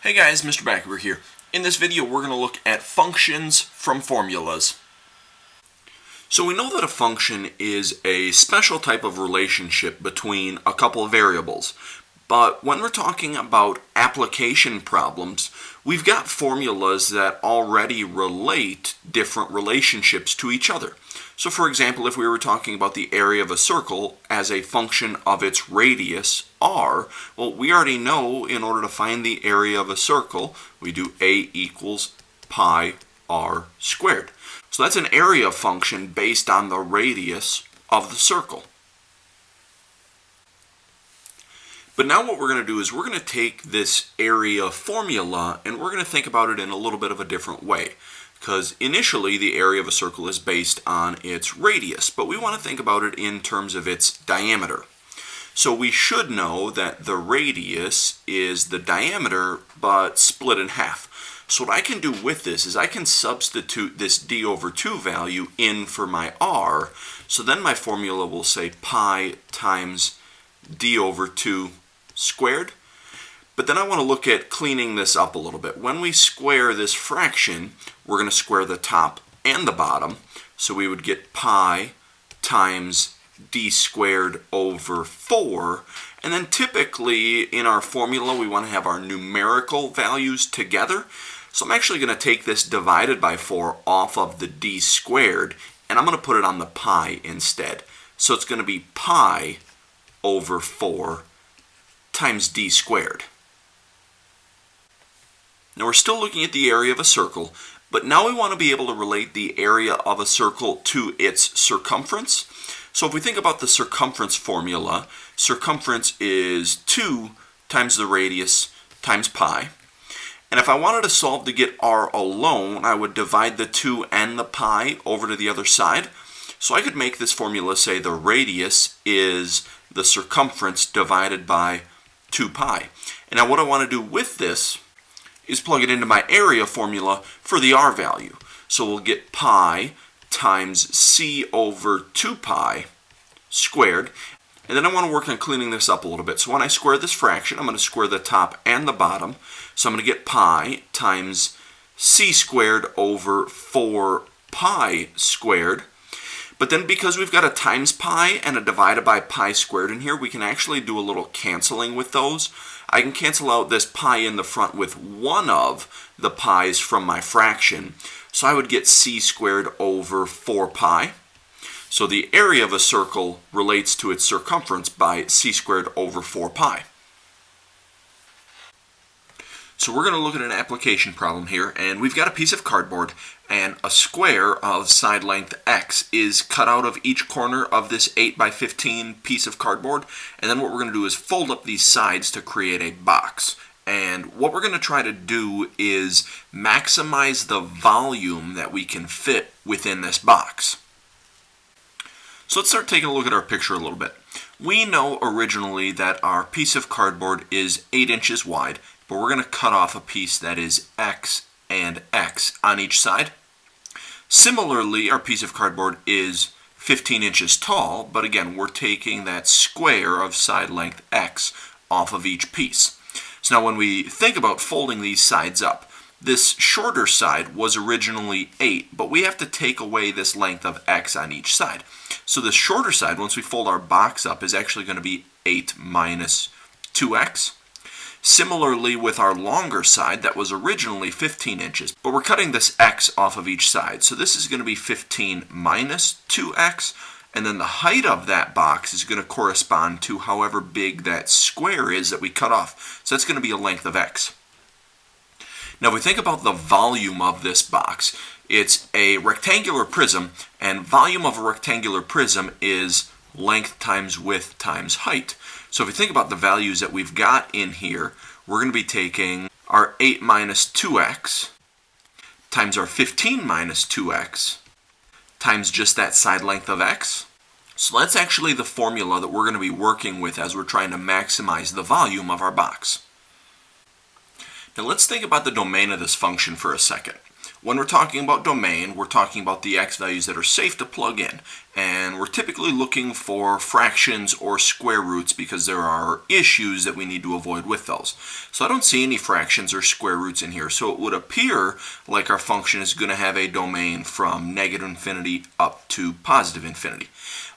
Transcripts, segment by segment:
Hey guys, Mr. Backover here. In this video we're going to look at functions from formulas. So we know that a function is a special type of relationship between a couple of variables. But when we're talking about application problems, we've got formulas that already relate different relationships to each other. So for example, if we were talking about the area of a circle as a function of its radius, r, well, we already know in order to find the area of a circle, we do a equals pi r squared. So that's an area function based on the radius of the circle. But now what we're going to do is we're going to take this area formula and we're going to think about it in a little bit of a different way. Because initially the area of a circle is based on its radius, but we want to think about it in terms of its diameter. So we should know that the radius is the diameter but split in half. So what I can do with this is I can substitute this d over 2 value in for my r. So then my formula will say pi times d over 2 squared. But then I want to look at cleaning this up a little bit. When we square this fraction, we're going to square the top and the bottom. So we would get pi times d squared over 4. And then typically in our formula, we want to have our numerical values together. So I'm actually going to take this divided by 4 off of the d squared, and I'm going to put it on the pi instead. So it's going to be pi over 4 times d squared. Now we're still looking at the area of a circle, but now we want to be able to relate the area of a circle to its circumference. So if we think about the circumference formula, circumference is 2 times the radius times pi. And if I wanted to solve to get r alone, I would divide the 2 and the pi over to the other side. So I could make this formula say the radius is the circumference divided by 2 pi. And now what I want to do with this is plug it into my area formula for the r value. So we'll get pi times c over 2 pi squared. And then I want to work on cleaning this up a little bit. So when I square this fraction, I'm going to square the top and the bottom. So I'm going to get pi times c squared over 4 pi squared. But then because we've got a times pi and a divided by pi squared in here, we can actually do a little canceling with those. I can cancel out this pi in the front with one of the pi's from my fraction. So I would get c squared over 4 pi. So the area of a circle relates to its circumference by c squared over 4 pi. So we're going to look at an application problem here, and we've got a piece of cardboard, and a square of side length x is cut out of each corner of this 8 by 15 piece of cardboard, and then what we're going to do is fold up these sides to create a box. And what we're going to try to do is maximize the volume that we can fit within this box. So let's start taking a look at our picture a little bit. We know originally that our piece of cardboard is 8 inches wide, but we're going to cut off a piece that is x and x on each side. Similarly, our piece of cardboard is 15 inches tall, but again, we're taking that square of side length x off of each piece. So now when we think about folding these sides up, this shorter side was originally 8, but we have to take away this length of x on each side. So the shorter side, once we fold our box up, is actually going to be 8 minus 2x. Similarly with our longer side, that was originally 15 inches, but we're cutting this x off of each side. So this is going to be 15 minus 2x, and then the height of that box is going to correspond to however big that square is that we cut off. So that's going to be a length of x. Now if we think about the volume of this box, it's a rectangular prism, and volume of a rectangular prism is length times width times height. So if we think about the values that we've got in here, we're going to be taking our 8 minus 2x times our 15 minus 2x times just that side length of x. So that's actually the formula that we're going to be working with as we're trying to maximize the volume of our box. Now let's think about the domain of this function for a second. When we're talking about domain, we're talking about the x values that are safe to plug in. And we're typically looking for fractions or square roots because there are issues that we need to avoid with those. So I don't see any fractions or square roots in here. So it would appear like our function is going to have a domain from negative infinity up to positive infinity.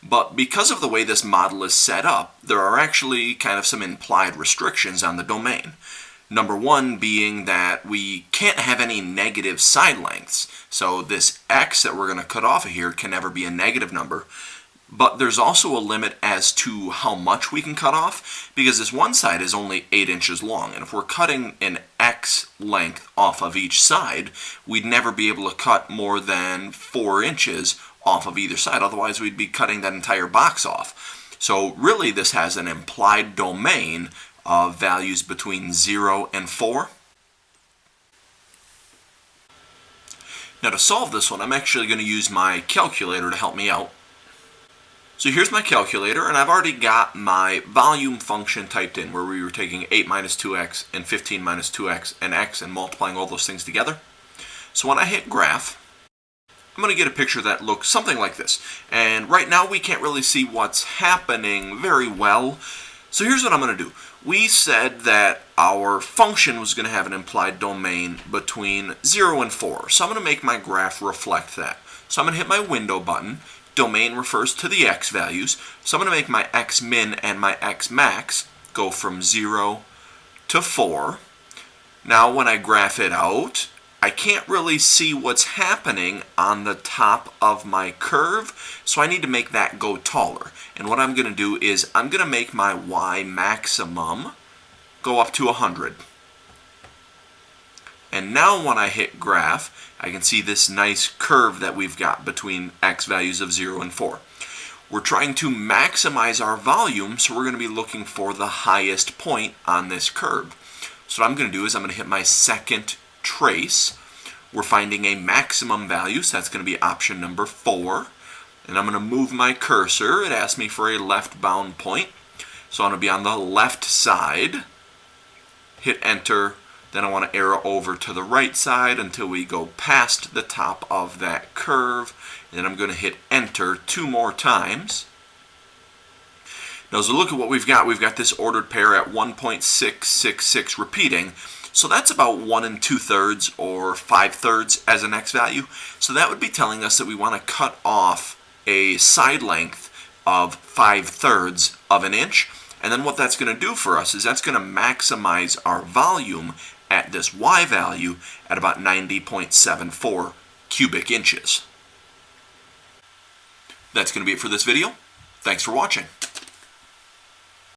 But because of the way this model is set up, there are actually kind of some implied restrictions on the domain. Number one being that we can't have any negative side lengths. So this x that we're going to cut off of here can never be a negative number. But there's also a limit as to how much we can cut off, because this one side is only 8 inches long. And if we're cutting an x length off of each side, we'd never be able to cut more than 4 inches off of either side. Otherwise, we'd be cutting that entire box off. So really, this has an implied domain of values between 0 and 4. Now to solve this one, I'm actually going to use my calculator to help me out. So here's my calculator, and I've already got my volume function typed in, where we were taking 8 minus 2x and 15 minus 2x and x and multiplying all those things together. So when I hit graph, I'm going to get a picture that looks something like this. And right now we can't really see what's happening very well. So here's what I'm going to do. We said that our function was going to have an implied domain between 0 and 4. So I'm going to make my graph reflect that. So I'm going to hit my window button. Domain refers to the x values. So I'm going to make my x min and my x max go from 0 to 4. Now when I graph it out, I can't really see what's happening on the top of my curve, so I need to make that go taller. And what I'm going to do is I'm going to make my y maximum go up to 100. And now when I hit graph, I can see this nice curve that we've got between x values of 0 and 4. We're trying to maximize our volume, so we're going to be looking for the highest point on this curve. So what I'm going to do is I'm going to hit my second trace. We're finding a maximum value, so that's going to be option number 4. And I'm going to move my cursor. It asks me for a left bound point. So I'm going to be on the left side. Hit enter. Then I want to arrow over to the right side until we go past the top of that curve. And then I'm going to hit enter 2 more times. Now as we look at what we've got this ordered pair at 1.666 repeating. So that's about 1 2/3 or 5/3 as an x value. So that would be telling us that we want to cut off a side length of 5/3 of an inch. And then what that's going to do for us is that's going to maximize our volume at this y value at about 90.74 cubic inches. That's going to be it for this video. Thanks for watching.